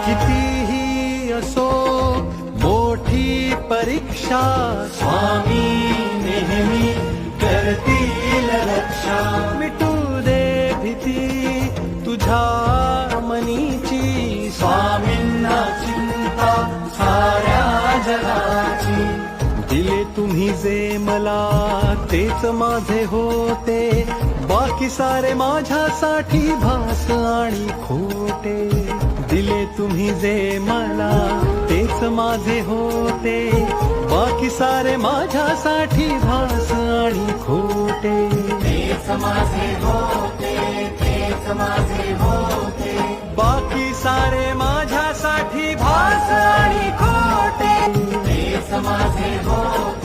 कितीही असो मोठी परीक्षा, स्वामी नेहमी करतील रक्षा. मिटू दे भीती तुझ्या मनीची, स्वामींना चिंता साऱ्या जगाची. दिले तुम्ही जे मला तेच माझे होते, बाकी सारे माझ्यासाठी भास आणि खोटे. दिले तुम्ही जे मला तेच माझे होते, बाकी सारे माझ्यासाठी भास आणि खोटे. तेच माझे होते, तेच माझे होते. बाकी सारे माझ्यासाठी भास आणि खोटे. तेच माझे होते.